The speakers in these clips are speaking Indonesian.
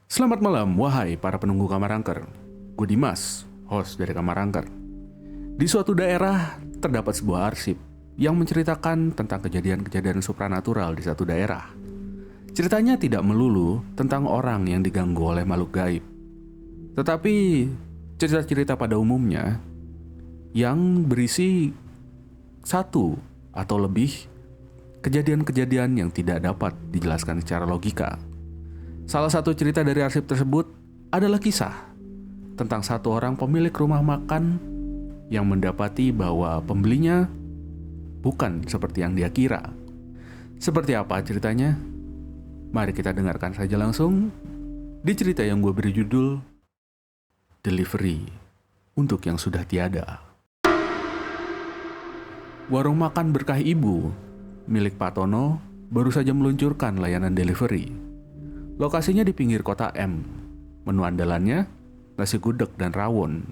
Selamat malam, wahai para penunggu kamar angker. Gue Dimas, host dari kamar angker. Di suatu daerah terdapat sebuah arsip yang menceritakan tentang kejadian-kejadian supranatural di satu daerah. Ceritanya tidak melulu tentang orang yang diganggu oleh makhluk gaib, tetapi cerita-cerita pada umumnya yang berisi satu atau lebih kejadian-kejadian yang tidak dapat dijelaskan secara logika. Salah satu cerita dari arsip tersebut adalah kisah tentang satu orang pemilik rumah makan yang mendapati bahwa pembelinya bukan seperti yang dia kira. Seperti apa ceritanya? Mari kita dengarkan saja langsung di cerita yang gue beri judul Delivery untuk yang sudah tiada. Warung makan Berkah Ibu milik Pak Tono baru saja meluncurkan layanan delivery. Lokasinya di pinggir kota M. Menu andalannya nasi gudeg dan rawon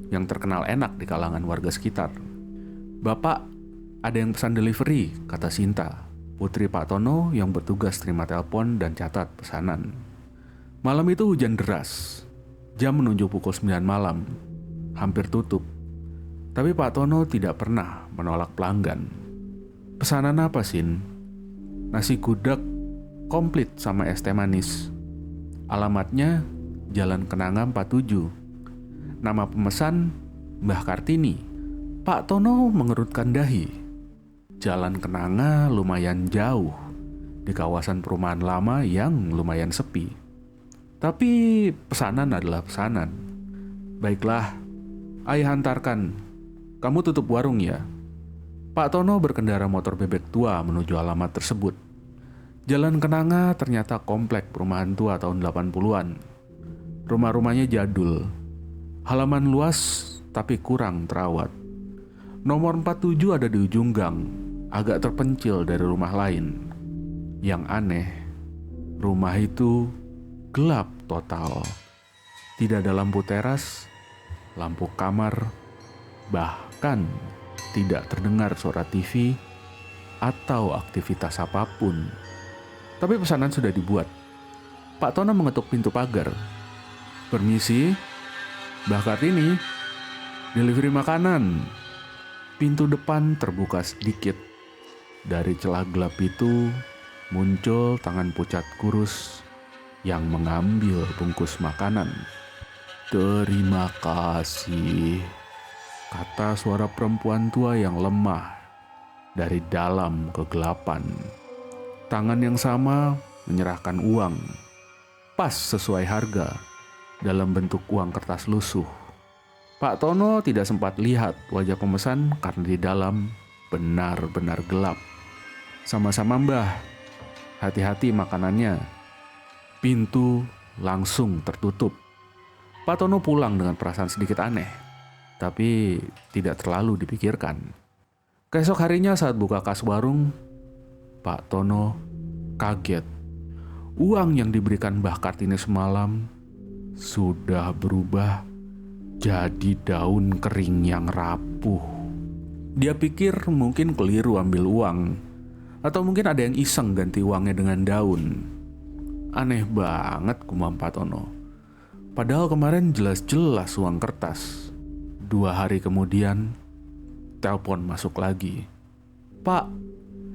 yang terkenal enak di kalangan warga sekitar. "Bapak, ada yang pesan delivery," kata Sinta, putri Pak Tono yang bertugas terima telepon dan catat pesanan. Malam itu hujan deras. Jam menunjuk pukul 9 malam. Hampir tutup. Tapi Pak Tono tidak pernah menolak pelanggan. "Pesanan apa, Sin?" "Nasi gudeg komplit sama es teh manis. Alamatnya Jalan Kenanga 47. Nama pemesan Mbah Kartini." Pak Tono mengerutkan dahi. Jalan Kenanga lumayan jauh, di kawasan perumahan lama yang lumayan sepi. Tapi pesanan adalah pesanan. "Baiklah, ayah hantarkan. Kamu tutup warung ya?" Pak Tono berkendara motor bebek tua menuju alamat tersebut. Jalan Kenanga ternyata komplek perumahan tua tahun 80-an. Rumah-rumahnya jadul. Halaman luas tapi kurang terawat. Nomor 47 ada di ujung gang, agak terpencil dari rumah lain. Yang aneh, rumah itu gelap total. Tidak ada lampu teras, lampu kamar, bahkan tidak terdengar suara TV atau aktivitas apapun. Tapi pesanan sudah dibuat. Pak Tono mengetuk pintu pagar. "Permisi, Mbah Kartini, delivery makanan." Pintu depan terbuka sedikit. Dari celah gelap itu muncul tangan pucat kurus yang mengambil bungkus makanan. "Terima kasih," kata suara perempuan tua yang lemah dari dalam kegelapan. Tangan yang sama menyerahkan uang, pas sesuai harga, dalam bentuk uang kertas lusuh. Pak Tono tidak sempat lihat wajah pemesan karena di dalam benar-benar gelap. "Sama-sama, Mbah. Hati-hati makanannya." Pintu langsung tertutup. Pak Tono pulang dengan perasaan sedikit aneh, tapi tidak terlalu dipikirkan. Keesok harinya saat buka kas warung, Pak Tono kaget. Uang yang diberikan Mbah Kartini semalam sudah berubah jadi daun kering yang rapuh. Dia pikir mungkin keliru ambil uang, atau mungkin ada yang iseng ganti uangnya dengan daun. Aneh banget, gumam Pak Tono. Padahal kemarin jelas-jelas uang kertas. 2 hari kemudian, telepon masuk lagi. "Pak,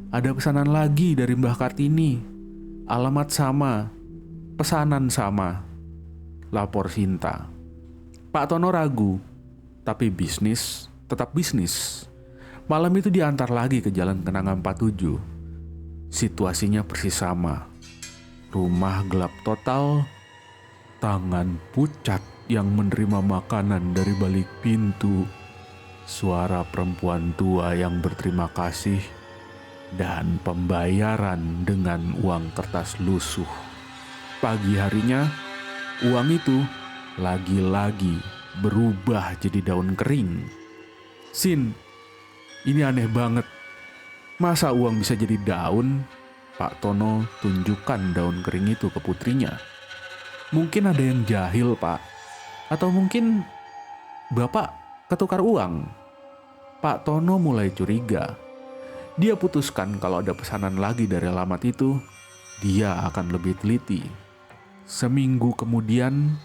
ada pesanan lagi dari Mbah Kartini. Alamat sama, pesanan sama," lapor Sinta. Pak Tono ragu, tapi bisnis tetap bisnis. Malam itu diantar lagi ke Jalan Kenanga 47. Situasinya persis sama. Rumah gelap total, tangan pucat yang menerima makanan dari balik pintu, suara perempuan tua yang berterima kasih, dan pembayaran dengan uang kertas lusuh. Pagi harinya, uang itu lagi-lagi berubah jadi daun kering. "Sin, ini aneh banget. Masa uang bisa jadi daun?" Pak Tono tunjukkan daun kering itu ke putrinya. "Mungkin ada yang jahil, Pak. Atau mungkin Bapak ketukar uang." Pak Tono mulai curiga. Dia putuskan kalau ada pesanan lagi dari alamat itu, dia akan lebih teliti. Seminggu kemudian,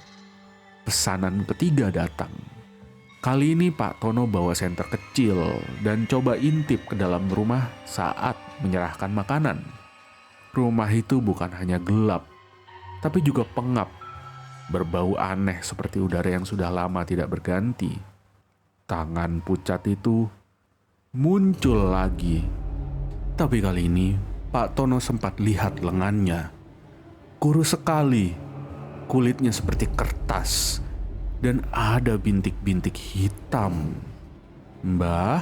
pesanan ketiga datang. Kali ini Pak Tono bawa senter kecil dan coba intip ke dalam rumah saat menyerahkan makanan. Rumah itu bukan hanya gelap, tapi juga pengap, berbau aneh seperti udara yang sudah lama tidak berganti. Tangan pucat itu muncul lagi. Tapi kali ini Pak Tono sempat lihat lengannya. Kurus sekali, kulitnya seperti kertas, dan ada bintik-bintik hitam. "Mbah,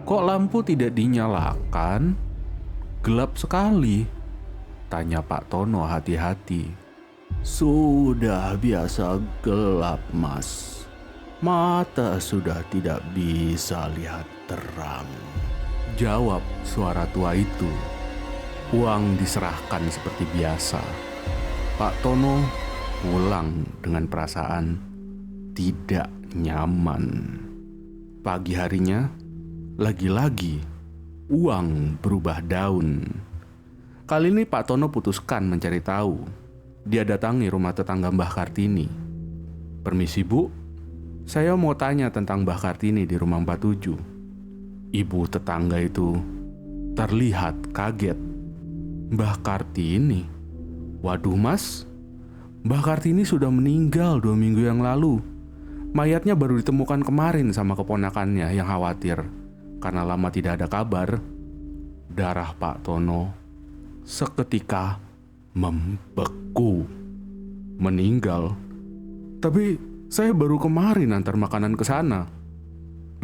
kok lampu tidak dinyalakan? Gelap sekali," tanya Pak Tono hati-hati. "Sudah biasa gelap, Mas. Mata sudah tidak bisa lihat terang," jawab suara tua itu. Uang diserahkan seperti biasa. Pak Tono pulang dengan perasaan tidak nyaman. Pagi harinya, lagi-lagi uang berubah daun. Kali ini Pak Tono putuskan mencari tahu. Dia datangi rumah tetangga Mbah Kartini. "Permisi Bu, saya mau tanya tentang Mbah Kartini di rumah 47. Ibu tetangga itu terlihat kaget. "Mbah Kartini? Waduh Mas, Mbah Kartini sudah meninggal 2 minggu yang lalu. Mayatnya baru ditemukan kemarin sama keponakannya yang khawatir karena lama tidak ada kabar." Darah Pak Tono seketika membeku. "Meninggal? Tapi saya baru kemarin antar makanan ke sana."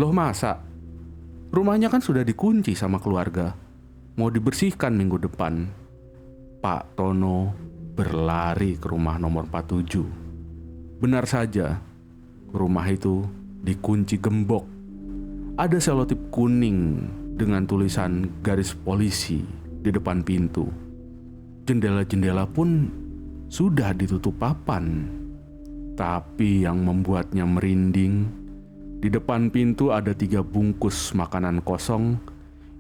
"Loh masa? Rumahnya kan sudah dikunci sama keluarga. Mau dibersihkan minggu depan." Pak Tono berlari ke rumah nomor 47. Benar saja, rumah itu dikunci gembok. Ada selotip kuning dengan tulisan garis polisi di depan pintu. Jendela-jendela pun sudah ditutup papan. Tapi yang membuatnya merinding, di depan pintu ada 3 bungkus makanan kosong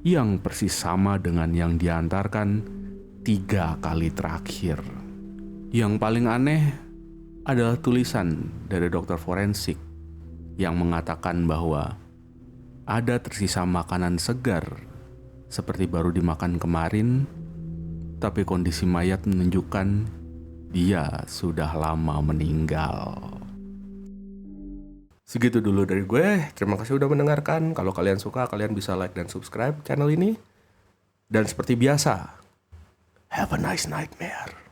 yang persis sama dengan yang diantarkan 3 kali terakhir. Yang paling aneh adalah tulisan dari dokter forensik yang mengatakan bahwa ada tersisa makanan segar seperti baru dimakan kemarin, tapi kondisi mayat menunjukkan dia sudah lama meninggal. Segitu dulu dari gue. Terima kasih udah mendengarkan. Kalau kalian suka, kalian bisa like dan subscribe channel ini. Dan seperti biasa, have a nice nightmare.